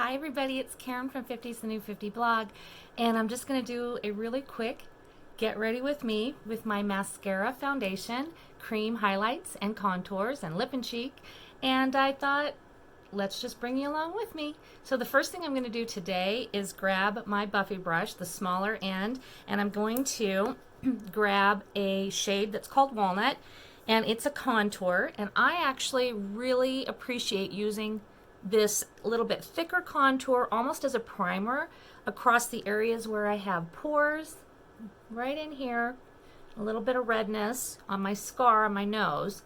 Hi everybody, it's Karen from 50's the New 50 blog, and I'm just going to do a really quick get ready with me with my mascara foundation, cream highlights and contours and lip and cheek, and I thought let's just bring you along with me. So the first thing I'm going to do today is grab my Buffy brush, the smaller end, and I'm going to grab a shade that's called Walnut, and it's a contour, and I actually really appreciate using this little bit thicker contour almost as a primer across the areas where I have pores, right in here, a little bit of redness on my scar on my nose.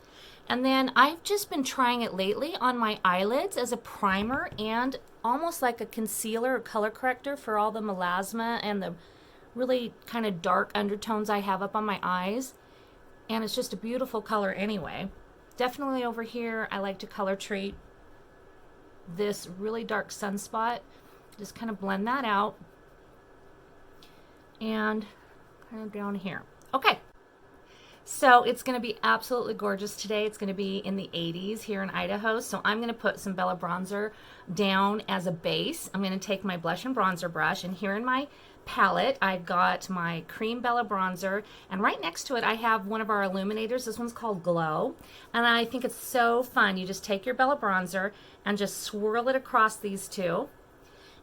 And then I've just been trying it lately on my eyelids as a primer and almost like a concealer or color corrector for all the melasma and the really kind of dark undertones I have up on my eyes. And it's just a beautiful color anyway. Definitely over here I like to color treat this really dark sunspot. Just kind of blend that out. And kind of down here. Okay. So it's going to be absolutely gorgeous today. It's going to be in the 80s here in Idaho. So I'm going to put some Bella Bronzer down as a base. I'm going to take my blush and bronzer brush, and here in my palette I've got my Cream Bella Bronzer, and right next to it I have one of our illuminators. This one's called Glow, and I think it's so fun. You just take your Bella Bronzer and just swirl it across these two,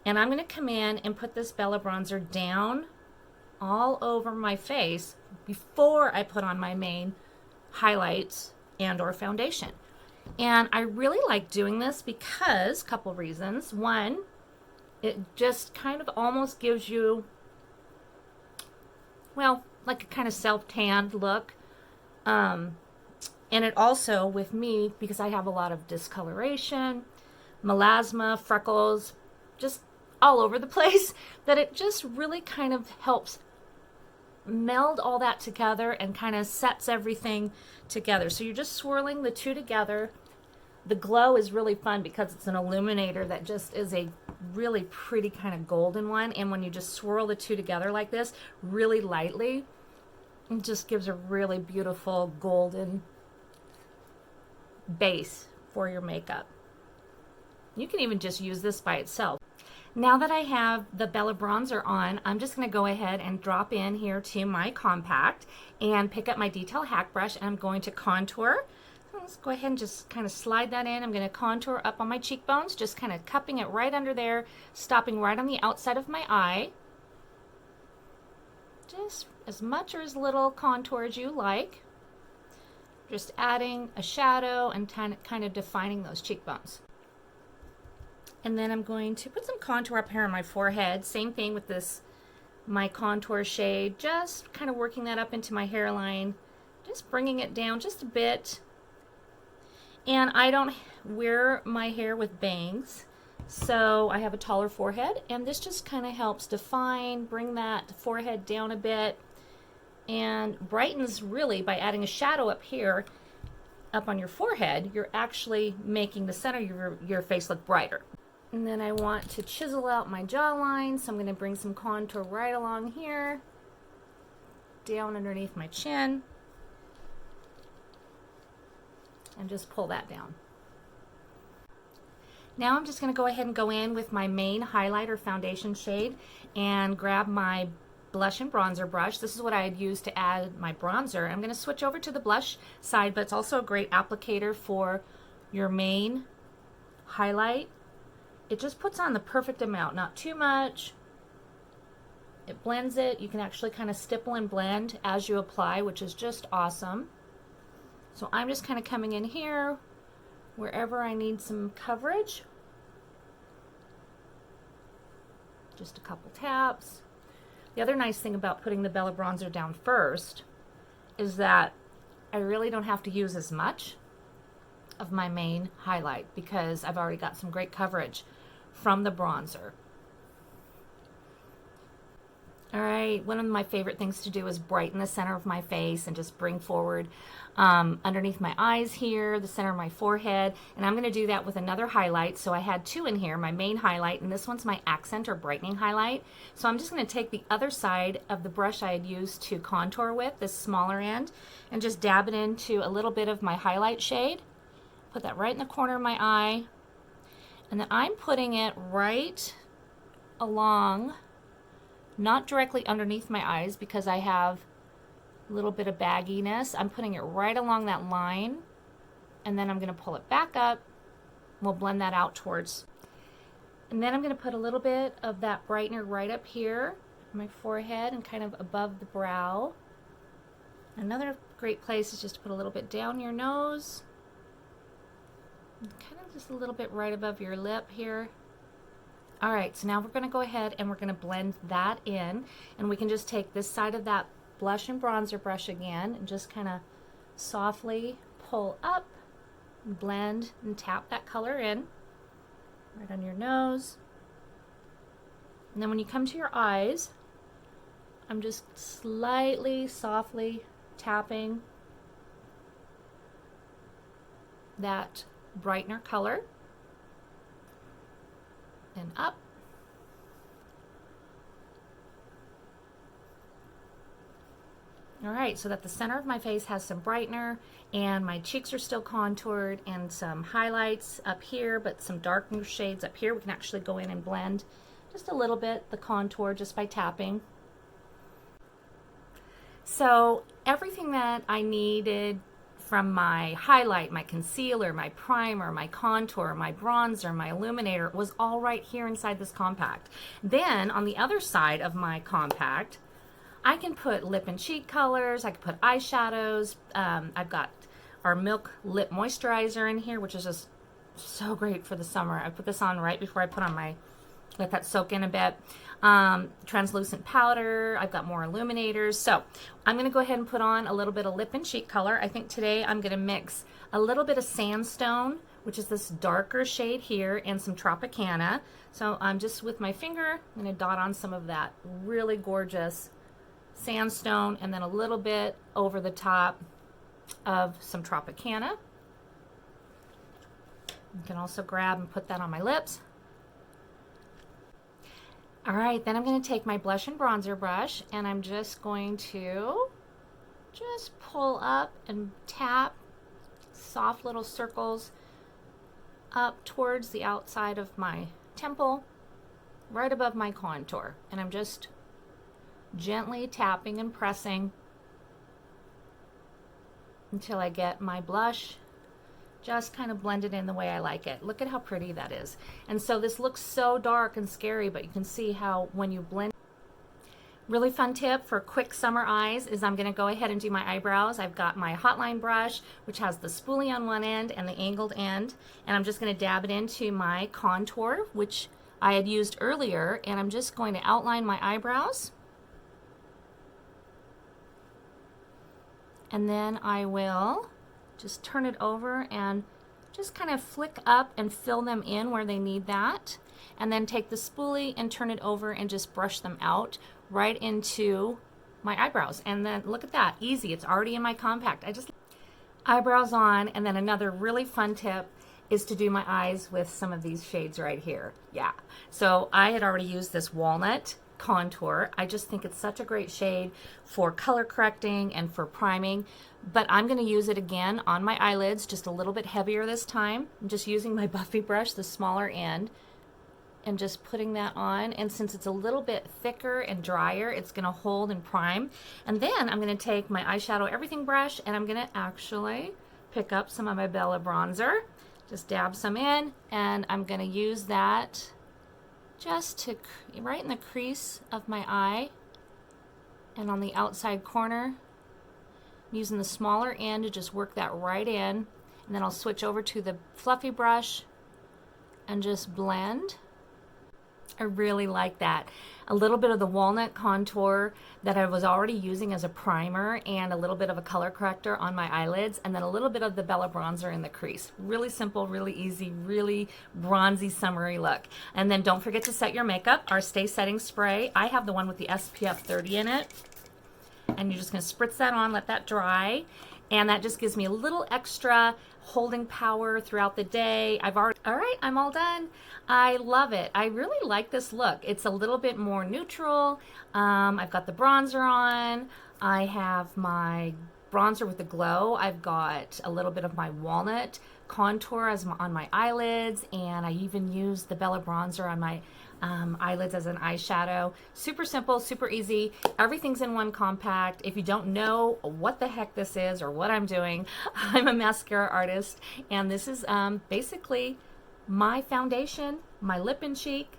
and I'm going to come in and put this Bella Bronzer down all over my face before I put on my main highlights and or foundation. And I really like doing this because, couple reasons. One, it just kind of almost gives you, well, like a kind of self-tanned look. And it also, with me, because I have a lot of discoloration, melasma, freckles, just all over the place, that it just really kind of helps meld all that together and kind of sets everything together. So you're just swirling the two together. The Glow is really fun because it's an illuminator that just is a really pretty kind of golden one, and when you just swirl the two together like this really lightly, it just gives a really beautiful golden base for your makeup. You can even just use this by itself. Now that I have the Bella Bronzer on, I'm just going to go ahead and drop in here to my compact and pick up my Detail Hack brush, and I'm going to contour. Let's go ahead and just kind of slide that in. I'm going to contour up on my cheekbones, just kind of cupping it right under there, stopping right on the outside of my eye. Just as much or as little contour as you like. Just adding a shadow and kind of defining those cheekbones. And then I'm going to put some contour up here on my forehead. Same thing with this, my contour shade. Just kind of working that up into my hairline. Just bringing it down just a bit. And I don't wear my hair with bangs, so I have a taller forehead, and this just kind of helps define, bring that forehead down a bit, and brightens really by adding a shadow up here, up on your forehead. You're actually making the center of your face look brighter. And then I want to chisel out my jawline, so I'm going to bring some contour right along here, down underneath my chin, and just pull that down. Now I'm just going to go ahead and go in with my main highlighter foundation shade and grab my blush and bronzer brush. This is what I had used to add my bronzer. I'm going to switch over to the blush side, but it's also a great applicator for your main highlight. It just puts on the perfect amount, not too much. It blends it. You can actually kind of stipple and blend as you apply, which is just awesome. So I'm just kind of coming in here wherever I need some coverage. Just a couple taps. The other nice thing about putting the Bella Bronzer down first is that I really don't have to use as much of my main highlight because I've already got some great coverage from the bronzer. Alright, one of my favorite things to do is brighten the center of my face and just bring forward underneath my eyes here, the center of my forehead, and I'm going to do that with another highlight. So I had two in here, my main highlight, and this one's my accent or brightening highlight. So I'm just going to take the other side of the brush I had used to contour with, this smaller end, and just dab it into a little bit of my highlight shade. Put that right in the corner of my eye. And then I'm putting it right along, not directly underneath my eyes because I have a little bit of bagginess. I'm putting it right along that line, and then I'm going to pull it back up. We'll blend that out towards. And then I'm going to put a little bit of that brightener right up here on my forehead and kind of above the brow. Another great place is just to put a little bit down your nose, and kind of just a little bit right above your lip here. All right, so now we're going to go ahead and we're going to blend that in, and we can just take this side of that blush and bronzer brush again and just kind of softly pull up, and blend and tap that color in right on your nose. And then when you come to your eyes, I'm just slightly, softly tapping that brightener color and up. All right, so that the center of my face has some brightener and my cheeks are still contoured and some highlights up here, but some darker shades up here. We can actually go in and blend just a little bit the contour just by tapping. So everything that I needed from my highlight, my concealer, my primer, my contour, my bronzer, my illuminator was all right here inside this compact. Then on the other side of my compact, I can put lip and cheek colors, I can put eyeshadows. I've got our Milk Lip Moisturizer in here, which is just so great for the summer. I put this on right before I put on my, let that soak in a bit. Translucent powder, I've got more illuminators. So I'm going to go ahead and put on a little bit of lip and cheek color. I think today I'm going to mix a little bit of Sandstone, which is this darker shade here, and some Tropicana. So I'm just with my finger, I'm going to dot on some of that really gorgeous Sandstone, and then a little bit over the top of some Tropicana. You can also grab and put that on my lips. All right, then I'm going to take my blush and bronzer brush, and I'm just going to just pull up and tap soft little circles up towards the outside of my temple, right above my contour. And I'm just gently tapping and pressing until I get my blush just kind of blended in the way I like it. Look at how pretty that is. And so this looks so dark and scary, but you can see how when you blend. Really fun tip for quick summer eyes is I'm going to go ahead and do my eyebrows. I've got my hotline brush, which has the spoolie on one end and the angled end, and I'm just going to dab it into my contour, which I had used earlier, and I'm just going to outline my eyebrows. And then I will just turn it over and just kind of flick up and fill them in where they need that. And then take the spoolie and turn it over and just brush them out right into my eyebrows. And then look at that, easy, it's already in my compact. I just eyebrows on. And then another really fun tip is to do my eyes with some of these shades right here. Yeah, so I had already used this Walnut Contour. I just think it's such a great shade for color correcting and for priming, but I'm going to use it again on my eyelids, just a little bit heavier this time. I'm just using my Buffy brush, the smaller end, and just putting that on. And since it's a little bit thicker and drier, it's going to hold and prime. And then I'm going to take my eyeshadow everything brush, and I'm going to actually pick up some of my Bella bronzer, just dab some in, and I'm going to use that just to right in the crease of my eye and on the outside corner. I'm using the smaller end to just work that right in, and then I'll switch over to the fluffy brush and just blend. I really like that. A little bit of the Walnut Contour that I was already using as a primer, and a little bit of a color corrector on my eyelids, and then a little bit of the Bella bronzer in the crease. Really simple, really easy, really bronzy, summery look. And then don't forget to set your makeup. Our Stay Setting Spray, I have the one with the SPF 30 in it. And you're just going to spritz that on, let that dry. And that just gives me a little extra holding power throughout the day. All right, I'm all done. I love it. I really like this look. It's a little bit more neutral. I've got the bronzer on. I have my bronzer with the glow. I've got a little bit of my Walnut contour on my eyelids, and I even use the Bella bronzer on my eyelids as an eyeshadow. Super simple, super easy. Everything's in one compact. If you don't know what the heck this is or what I'm doing, I'm a mascara artist, and this is basically my foundation, my lip and cheek.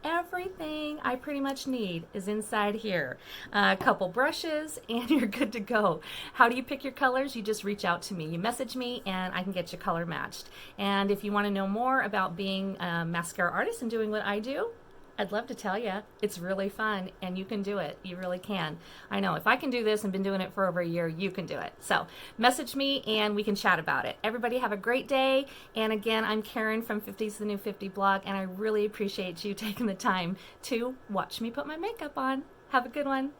Everything I pretty much need is inside here. A couple brushes and you're good to go. How do you pick your colors? You just reach out to me. You message me and I can get your color matched. And if you want to know more about being a mascara artist and doing what I do, I'd love to tell you. It's really fun and you can do it. You really can. I know if I can do this and been doing it for over a year, you can do it. So message me and we can chat about it. Everybody have a great day. And again, I'm Karen from 50's the New 50 blog, and I really appreciate you taking the time to watch me put my makeup on. Have a good one.